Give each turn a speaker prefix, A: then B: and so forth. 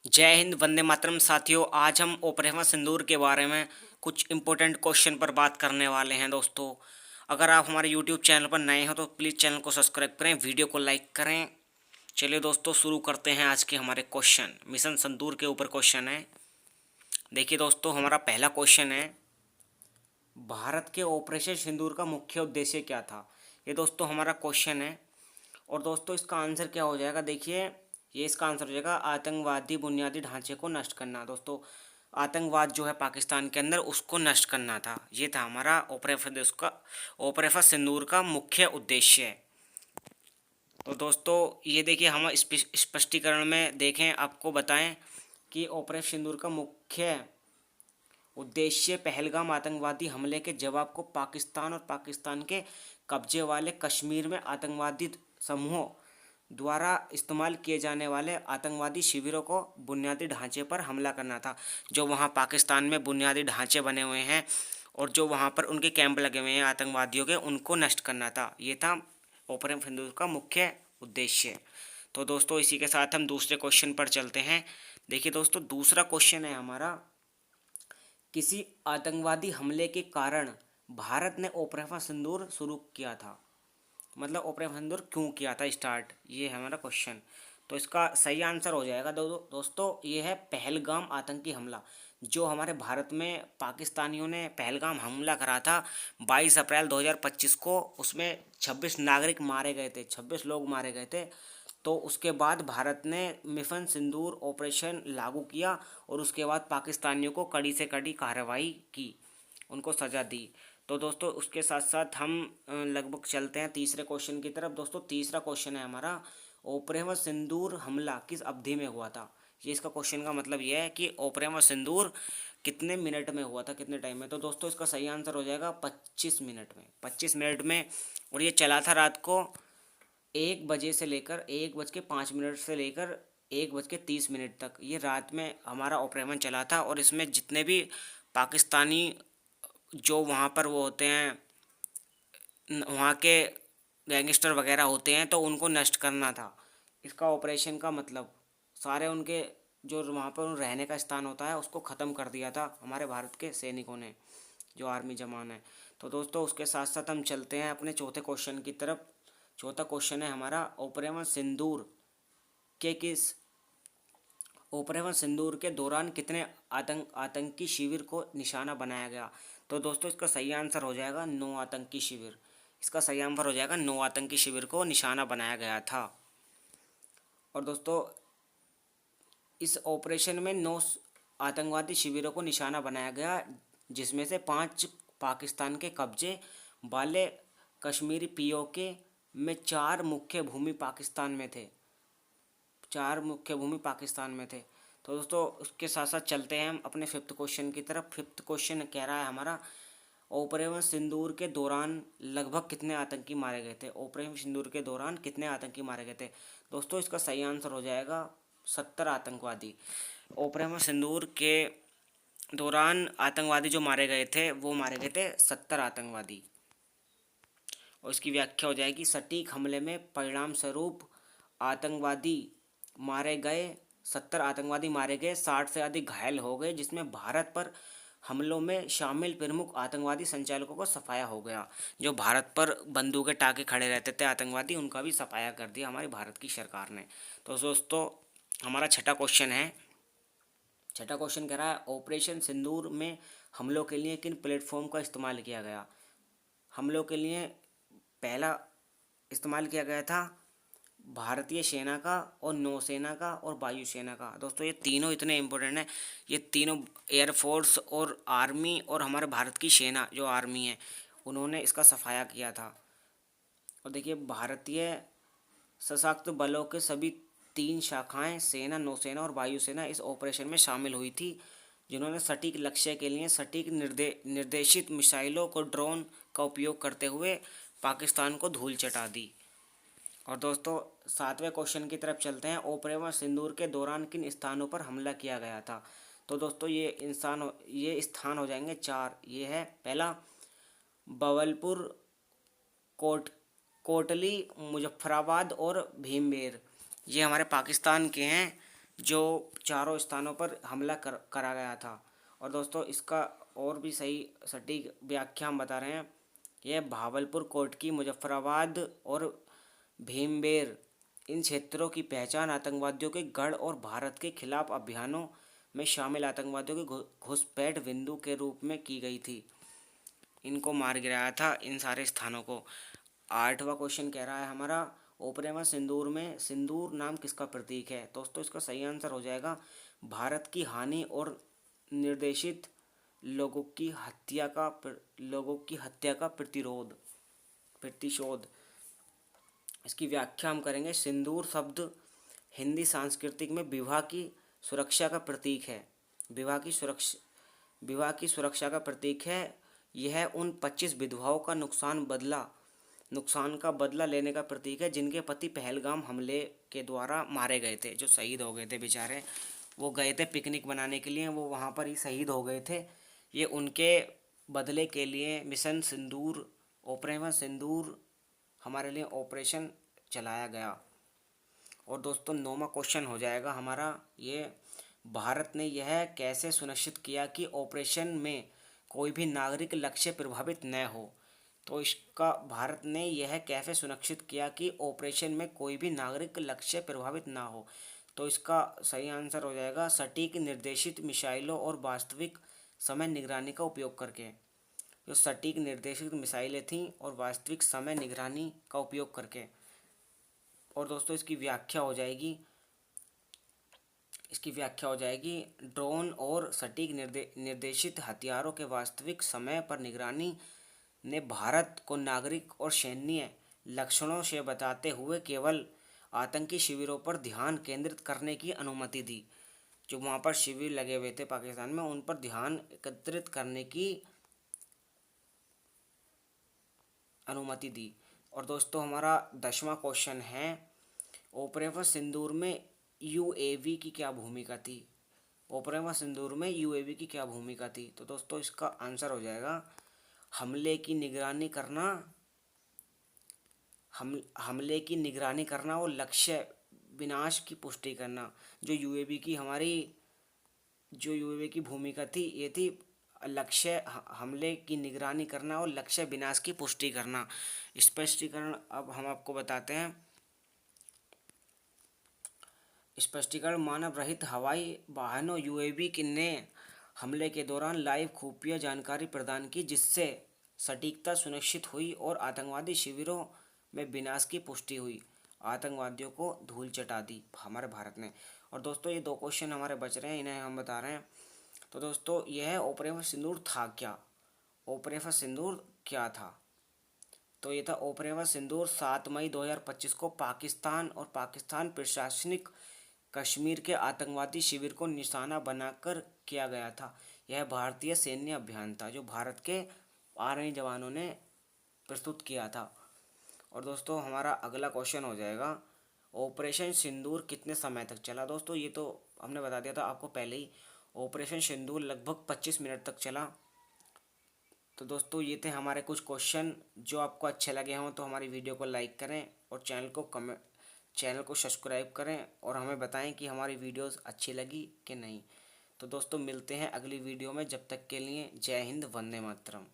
A: जय हिंद, वंदे मातरम। साथियों, आज हम ऑपरेशन सिंदूर के बारे में कुछ इंपॉर्टेंट क्वेश्चन पर बात करने वाले हैं। दोस्तों, अगर आप हमारे यूट्यूब चैनल पर नए हो तो प्लीज़ चैनल को सब्सक्राइब करें, वीडियो को लाइक करें। चलिए दोस्तों, शुरू करते हैं आज के हमारे क्वेश्चन। मिशन सिंदूर के ऊपर क्वेश्चन है। देखिए दोस्तों, हमारा पहला क्वेश्चन है, भारत के ऑपरेशन सिंदूर का मुख्य उद्देश्य क्या था। ये दोस्तों हमारा क्वेश्चन है। और दोस्तों इसका आंसर क्या हो जाएगा, देखिए ये इसका आंसर हो जाएगा आतंकवादी बुनियादी ढांचे को नष्ट करना। दोस्तों, आतंकवाद जो है पाकिस्तान के अंदर, उसको नष्ट करना था। ये था हमारा ऑपरेशन सिंदूर का मुख्य उद्देश्य। तो दोस्तों ये देखिए, हम स्पष्टीकरण में देखें, आपको बताएं कि ऑपरेशन सिंदूर का मुख्य उद्देश्य पहलगाम आतंकवादी हमले के जवाब को पाकिस्तान और पाकिस्तान के कब्जे वाले कश्मीर में आतंकवादी समूहों द्वारा इस्तेमाल किए जाने वाले आतंकवादी शिविरों को बुनियादी ढांचे पर हमला करना था। जो वहाँ पाकिस्तान में बुनियादी ढांचे बने हुए हैं और जो वहाँ पर उनके कैंप लगे हुए हैं आतंकवादियों के, उनको नष्ट करना था। ये था ऑपरेशन सिंदूर का मुख्य उद्देश्य। तो दोस्तों इसी के साथ हम दूसरे क्वेश्चन पर चलते हैं। देखिए दोस्तों, दूसरा क्वेश्चन है हमारा, किसी आतंकवादी हमले के कारण भारत ने ऑपरेशन सिंदूर शुरू किया था। मतलब ऑपरेशन सिंदूर क्यों किया था स्टार्ट, ये है हमारा क्वेश्चन। तो इसका सही आंसर हो जाएगा दोस्तों ये है पहलगाम आतंकी हमला। जो हमारे भारत में पाकिस्तानियों ने पहलगाम हमला करा था 22 अप्रैल 2025 को, उसमें 26 नागरिक मारे गए थे, 26 लोग मारे गए थे। तो उसके बाद भारत ने मिशन सिंदूर ऑपरेशन लागू किया और उसके बाद पाकिस्तानियों को कड़ी से कड़ी कार्रवाई की, उनको सज़ा दी। तो दोस्तों उसके साथ साथ हम लगभग चलते हैं तीसरे क्वेश्चन की तरफ। दोस्तों तीसरा क्वेश्चन है हमारा, ऑपरेशन सिंदूर हमला किस अवधि में हुआ था। ये इसका क्वेश्चन का मतलब ये है कि ऑपरेशन सिंदूर कितने मिनट में हुआ था, कितने टाइम में। तो दोस्तों इसका सही आंसर हो जाएगा 25 मिनट में, 25 मिनट में। और ये चला था रात को 1 बजे से लेकर 1 बज के 5 मिनट से लेकर 1 बज के 30 मिनट तक। ये रात में हमारा ऑपरेशन चला था और इसमें जितने भी पाकिस्तानी जो वहाँ पर वो होते हैं, वहाँ के गैंगस्टर वगैरह होते हैं, तो उनको नष्ट करना था इसका ऑपरेशन का मतलब। सारे उनके जो वहाँ पर उन रहने का स्थान होता है उसको ख़त्म कर दिया था हमारे भारत के सैनिकों ने, जो आर्मी जवान है। तो दोस्तों उसके साथ साथ हम चलते हैं अपने चौथे क्वेश्चन की तरफ। चौथा क्वेश्चन है हमारा, ऑपरेशन सिंदूर के दौरान कितने आतंकी शिविर को निशाना बनाया गया। तो दोस्तों इसका सही आंसर हो जाएगा 9 आतंकी शिविर। इसका सही आंसर हो जाएगा 9 आतंकी शिविर को निशाना बनाया गया था। और दोस्तों इस ऑपरेशन में 9 आतंकवादी शिविरों को निशाना बनाया गया, जिसमें से 5 पाकिस्तान के कब्जे वाले कश्मीरी पीओके में 4 मुख्य भूमि पाकिस्तान में थे, 4 मुख्य भूमि पाकिस्तान में थे। तो दोस्तों उसके साथ साथ चलते हैं हम अपने फिफ्थ क्वेश्चन की तरफ। फिफ्थ क्वेश्चन कह रहा है हमारा, ऑपरेशन सिंदूर के दौरान लगभग कितने आतंकी मारे गए थे। ऑपरेशन सिंदूर के दौरान कितने आतंकी मारे गए थे। दोस्तों इसका सही आंसर हो जाएगा 70 आतंकवादी। ऑपरेशन सिंदूर के दौरान आतंकवादी जो मारे गए थे वो मारे गए थे 70 आतंकवादी। और इसकी व्याख्या हो जाएगी, सटीक हमले में परिणाम स्वरूप आतंकवादी मारे गए 70 आतंकवादी मारे गए, 60 से अधिक घायल हो गए, जिसमें भारत पर हमलों में शामिल प्रमुख आतंकवादी संचालकों को सफाया हो गया। जो भारत पर बंदूकें टाके खड़े रहते थे आतंकवादी, उनका भी सफाया कर दिया हमारी भारत की सरकार ने। तो दोस्तों हमारा छठा क्वेश्चन है। छठा क्वेश्चन कह रहा है, ऑपरेशन सिंदूर में हमलों के लिए किन प्लेटफॉर्म का इस्तेमाल किया गया। हमलों के लिए पहला इस्तेमाल किया गया था भारतीय सेना का और नौसेना का और वायुसेना का। दोस्तों ये तीनों इतने इम्पोर्टेंट हैं, ये तीनों एयरफोर्स और आर्मी और हमारे भारत की सेना जो आर्मी है, उन्होंने इसका सफाया किया था। और देखिए भारतीय सशस्त्र बलों के सभी 3 शाखाएं सेना, नौसेना और वायुसेना इस ऑपरेशन में शामिल हुई थी, जिन्होंने सटीक लक्ष्य के लिए सटीक निर्देशित मिसाइलों को ड्रोन का उपयोग करते हुए पाकिस्तान को धूल चटा दी। और दोस्तों 7वें क्वेश्चन की तरफ चलते हैं, ऑपरेशन सिंदूर के दौरान किन स्थानों पर हमला किया गया था। तो दोस्तों ये स्थान हो जाएंगे 4। ये है पहला बवलपुर, कोट कोटली, मुजफ्फराबाद और भीमबेर। ये हमारे पाकिस्तान के हैं जो चारों स्थानों पर हमला करा गया था। और दोस्तों इसका और भी सही सटीक व्याख्या हम बता रहे हैं। यह भावलपुर, कोटकी, मुजफ्फराबाद और भीमबेर इन क्षेत्रों की पहचान आतंकवादियों के गढ़ और भारत के खिलाफ अभियानों में शामिल आतंकवादियों के घुसपैठ बिंदु के रूप में की गई थी। इनको मार गिराया था इन सारे स्थानों को। 8वां क्वेश्चन कह रहा है हमारा, ऑपरेशन सिंदूर में सिंदूर नाम किसका प्रतीक है? दोस्तों इसका सही आंसर हो जाएगा भारत की हानि और निर्देशित लोगों की हत्या का प्रतिशोध। इसकी व्याख्या हम करेंगे। सिंदूर शब्द हिंदी सांस्कृतिक में विवाह की सुरक्षा का प्रतीक है। विवाह की सुरक्षा का प्रतीक है। यह उन 25 विधवाओं का नुकसान का बदला लेने का प्रतीक है जिनके पति पहलगाम हमले के द्वारा मारे गए थे, जो शहीद हो गए थे बेचारे। वो गए थे पिकनिक मनाने के लिए, वो वहाँ पर ही शहीद हो गए थे। ये उनके बदले के लिए मिशन सिंदूर, ऑपरेशन सिंदूर हमारे लिए ऑपरेशन चलाया गया। और दोस्तों 9वां क्वेश्चन हो जाएगा हमारा ये, भारत ने यह कैसे सुनिश्चित किया कि ऑपरेशन में कोई भी नागरिक लक्ष्य प्रभावित न हो? तो इसका भारत ने यह कैसे सुनिश्चित किया कि ऑपरेशन में कोई भी नागरिक लक्ष्य प्रभावित ना हो? तो इसका सही आंसर हो जाएगा सटीक निर्देशित मिसाइलों और वास्तविक समय निगरानी का उपयोग करके। जो सटीक निर्देशित मिसाइलें थीं और वास्तविक समय निगरानी का उपयोग करके। और दोस्तों इसकी व्याख्या हो जाएगी ड्रोन और सटीक निर्देशित हथियारों के वास्तविक समय पर निगरानी ने भारत को नागरिक और सैन्य लक्षणों से बताते हुए केवल आतंकी शिविरों पर ध्यान केंद्रित करने की अनुमति दी। जो वहाँ पर शिविर लगे हुए थे पाकिस्तान में, उन पर ध्यान एकत्रित करने की अनुमति दी। और दोस्तों हमारा 10वां क्वेश्चन है, ऑपरेशन सिंदूर में यूएवी की क्या भूमिका थी? ऑपरेशन सिंदूर में यूएवी की क्या भूमिका थी? तो दोस्तों इसका आंसर हो जाएगा हमले की निगरानी करना और लक्ष्य विनाश की पुष्टि करना। जो यूएवी की भूमिका थी, ये थी हमले की निगरानी करना और लक्ष्य विनाश की पुष्टि करना। स्पष्टीकरण अब हम आपको बताते हैं। स्पष्टीकरण, मानव रहित हवाई वाहनों यूएवी ने हमले के दौरान लाइव खुफिया जानकारी प्रदान की, जिससे सटीकता सुनिश्चित हुई और आतंकवादी शिविरों में विनाश की पुष्टि हुई। आतंकवादियों को धूल चटा दी हमारे भारत ने। और दोस्तों ये 2 क्वेश्चन हमारे बच रहे हैं, इन्हें हम बता रहे हैं। तो दोस्तों यह ऑपरेशन सिंदूर था क्या? ऑपरेशन सिंदूर क्या था? तो ये था ऑपरेशन सिंदूर 7 मई 2025 को पाकिस्तान और पाकिस्तान प्रशासनिक कश्मीर के आतंकवादी शिविर को निशाना बनाकर किया गया था। यह भारतीय सैन्य अभियान था जो भारत के आर्मी जवानों ने प्रस्तुत किया था। और दोस्तों हमारा अगला क्वेश्चन हो जाएगा, ऑपरेशन सिंदूर कितने समय तक चला? दोस्तों ये तो हमने बता दिया था आपको पहले ही। ऑपरेशन सिंदूर लगभग 25 मिनट तक चला। तो दोस्तों ये थे हमारे कुछ क्वेश्चन। जो आपको अच्छे लगे हों तो हमारी वीडियो को लाइक करें और चैनल को सब्सक्राइब करें और हमें बताएं कि हमारी वीडियोस अच्छी लगी कि नहीं। तो दोस्तों मिलते हैं अगली वीडियो में, जब तक के लिए जय हिंद, वंदे मातरम।